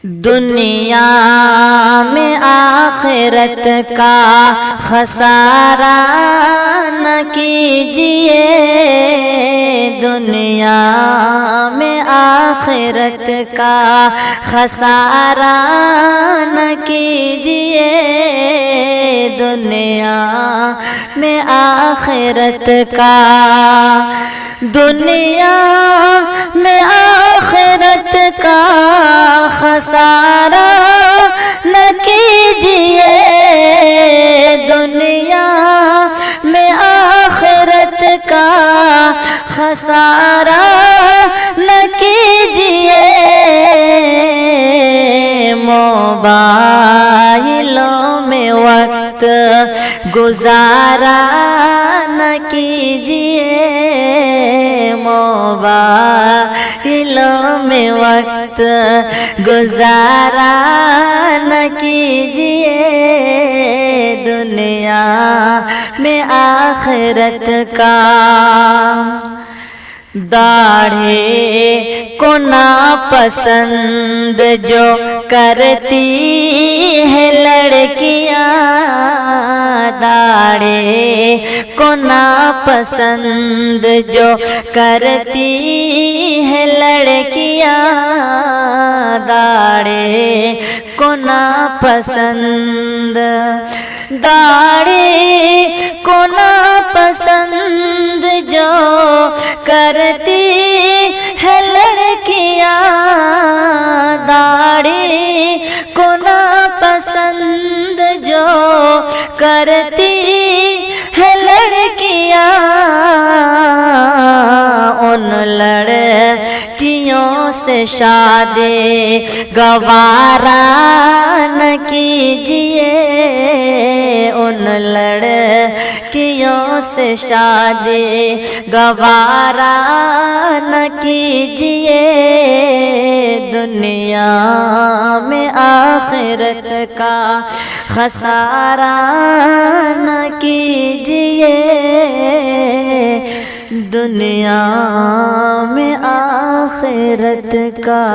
دنیا میں آخرت کا خسارہ نہ کیجیے، دنیا میں آخرت کا خسارہ نہ کیجیے، دنیا میں آخرت کا، دنیا میں آخرت کا خسارہ نہ کیجیے، دنیا میں آخرت کا خسارہ نہ کیجیے، موبائلوں میں وقت گزارا نہ کیجیے، موبائلوں میں وقت گزارا نہ کیجیے، دنیا میں آخرت کا، داڑھی کو ناپسند جو کرتی ہے لڑکیاں، داڑھی کو ناپسند جو کرتی ہے لڑکیاں، داڑھی کو ناپسند، داڑھی کو ناپسند جو کرتی ہے لڑکیاں، داڑھی کو ناپسند جو کرتی ہے لڑکیاں، ان لڑکیوں سے شادی گوارا نہ کیجیے، ان لڑکیوں سے شادی گوارا نہ کیجیے، دنیا میں آخرت کا خسارہ نہ کیجیے، دنیا میں آخرت کا۔